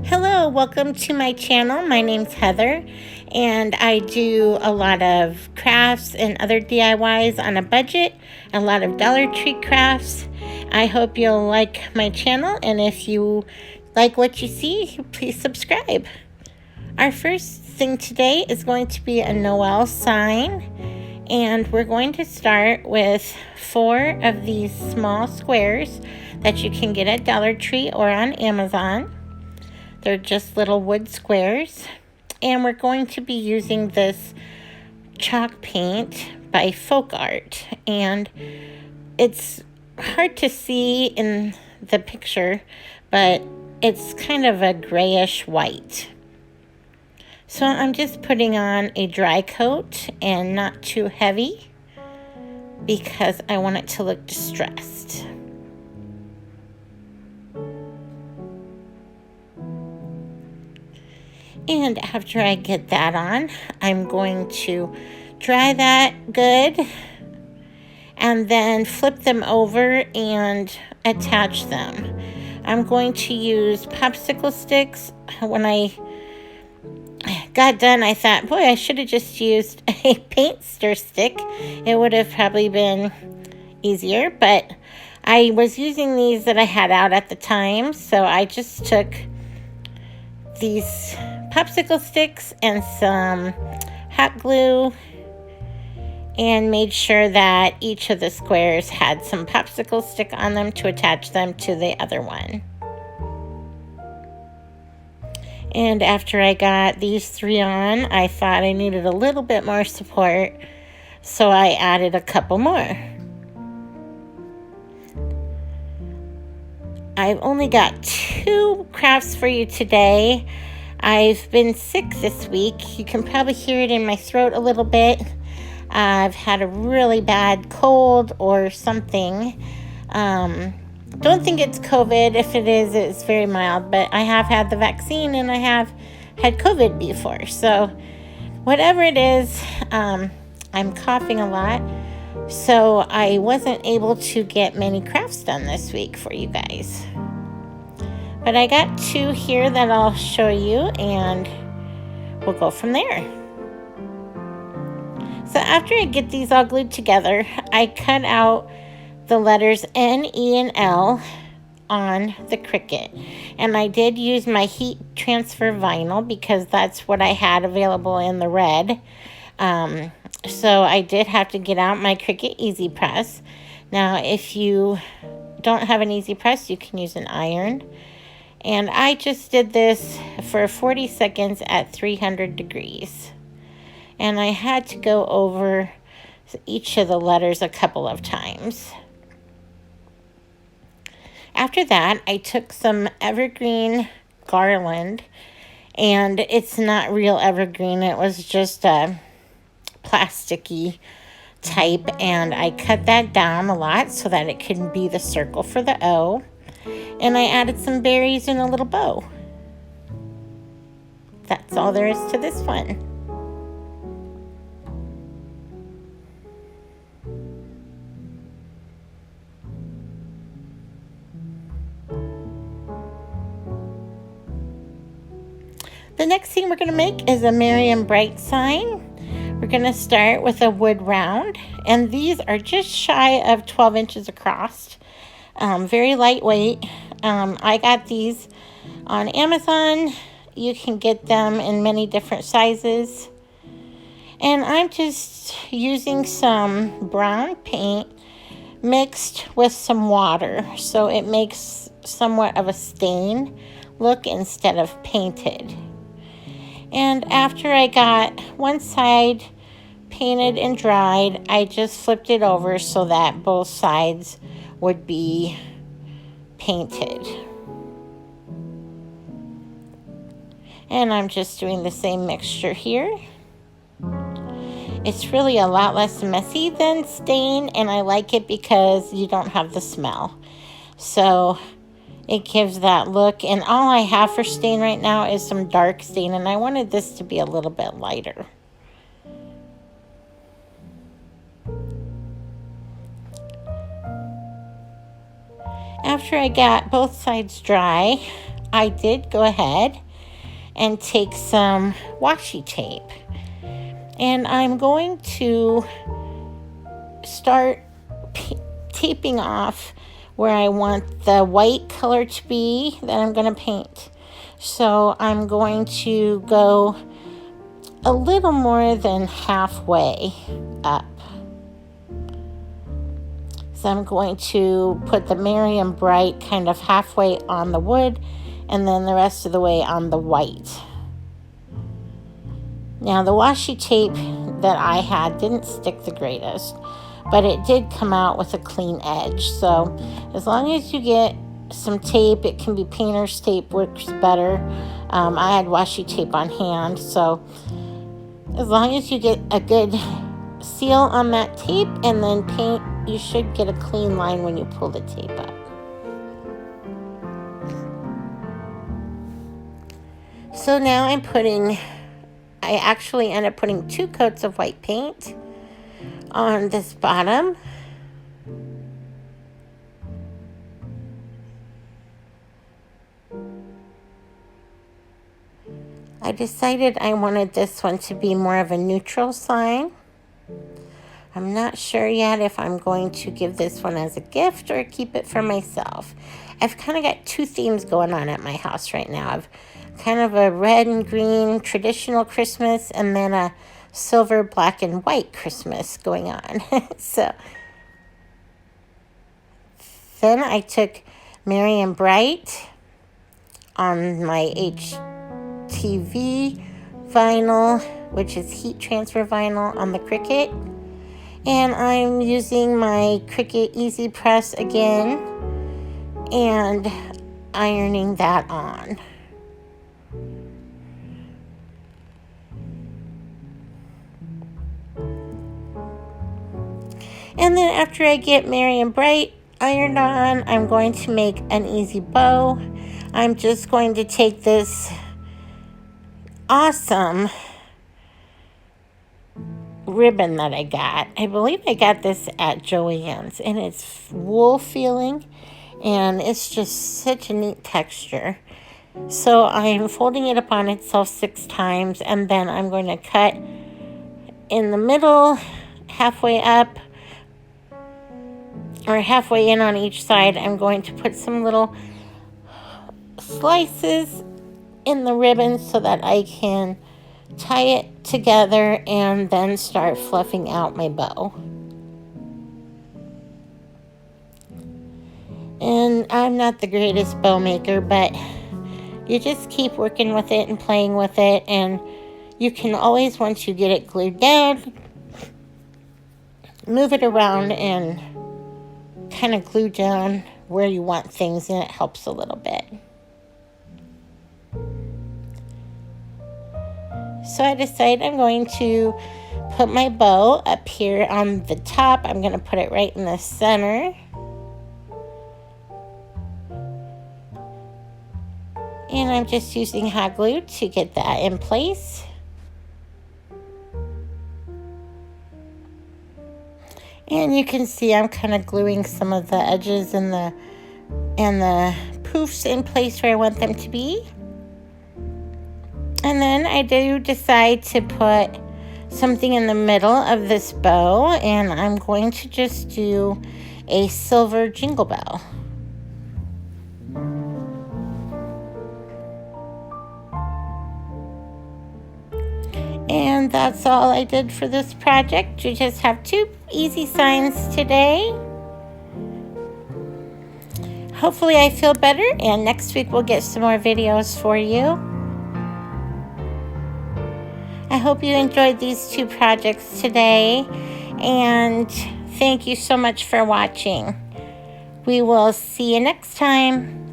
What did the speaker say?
Hello, welcome to my channel. My name's Heather, and I do a lot of crafts and other DIYs on a budget, a lot of Dollar Tree crafts. I hope you'll like my channel, and if you like what you see, please subscribe. Our first thing today is going to be a Noel sign, and we're going to start with 4 of these small squares that you can get at Dollar Tree or on Amazon. They're just little wood squares. And we're going to be using this chalk paint by Folk Art. And it's hard to see in the picture, but it's kind of a grayish white. So I'm just putting on a dry coat and not too heavy because I want it to look distressed. And after I get that on, I'm going to dry that good and then flip them over and attach them. I'm going to use popsicle sticks. When I got done, I thought, boy, I should have just used a paint stir stick. It would have probably been easier, but I was using these that I had out at the time, so I just took these popsicle sticks and some hot glue and made sure that each of the squares had some popsicle stick on them to attach them to the other one. And after I got these 3 on, I thought I needed a little bit more support, so I added a couple more. I've only got 2 crafts for you today. I've been sick this week. You can probably hear it in my throat a little bit. I've had a really bad cold or something. Don't think it's COVID. If it is, it's very mild. But I have had the vaccine and I have had COVID before. So whatever it is, I'm coughing a lot. So I wasn't able to get many crafts done this week for you guys. But I got 2 here that I'll show you, and we'll go from there. So after I get these all glued together, I cut out the letters N, E, and L on the Cricut. And I did use my heat transfer vinyl because that's what I had available in the red. So I did have to get out my Cricut Easy Press. Now, if you don't have an Easy Press, you can use an iron. And I just did this for 40 seconds at 300 degrees. And I had to go over each of the letters a couple of times. After that, I took some evergreen garland. And it's not real evergreen. It was just a plasticky type. And I cut that down a lot so that it could be the circle for the O. And I added some berries in a little bow. That's all there is to this one. The next thing we're going to make is a Merry and Bright sign. We're going to start with a wood round. And these are just shy of 12 inches across. Very lightweight. I got these on Amazon. You can get them in many different sizes. And I'm just using some brown paint mixed with some water, so it makes somewhat of a stain look instead of painted. And after I got one side painted and dried, I just flipped it over so that both sides would be painted. And I'm just doing the same mixture here. It's really a lot less messy than stain, and I like it because you don't have the smell. So it gives that look. And all I have for stain right now is some dark stain, and I wanted this to be a little bit lighter. After I got both sides dry, I did go ahead and take some washi tape. And I'm going to start taping off where I want the white color to be that I'm going to paint. So I'm going to go a little more than halfway up. So I'm going to put the Merry and Bright kind of halfway on the wood and then the rest of the way on the white. Now the washi tape that I had didn't stick the greatest, but it did come out with a clean edge. So as long as you get some tape, it can be painter's tape, works better. I had washi tape on hand, so as long as you get a good seal on that tape and then paint, you should get a clean line when you pull the tape up. So now I actually end up putting 2 coats of white paint on this bottom. I decided I wanted this one to be more of a neutral sign. I'm not sure yet if I'm going to give this one as a gift or keep it for myself. I've kind of got 2 themes going on at my house right now. I've kind of a red and green traditional Christmas and then a silver, black, and white Christmas going on. So then I took Merry and Bright on my HTV vinyl, which is heat transfer vinyl on the Cricut. And I'm using my Cricut Easy Press again and ironing that on. And then after I get Merry and Bright ironed on, I'm going to make an easy bow. I'm just going to take this awesome ribbon that I got. I believe I got this at Joann's, and it's wool feeling, and it's just such a neat texture. So I'm folding it upon itself 6 times, and then I'm going to cut in the middle, halfway up, or halfway in on each side. I'm going to put some little slices in the ribbon so that I can tie it together and then start fluffing out my bow. And I'm not the greatest bow maker, but you just keep working with it and playing with it, and you can always, once you get it glued down, move it around and kind of glue down where you want things, and it helps a little bit. So I decided I'm going to put my bow up here on the top. I'm going to put it right in the center. And I'm just using hot glue to get that in place. And you can see I'm kind of gluing some of the edges and the poofs in place where I want them to be. And then I do decide to put something in the middle of this bow, and I'm going to just do a silver jingle bell. And that's all I did for this project. You just have 2 easy signs today. Hopefully I feel better, and next week we'll get some more videos for you. I hope you enjoyed these 2 projects today, and thank you so much for watching. We will see you next time.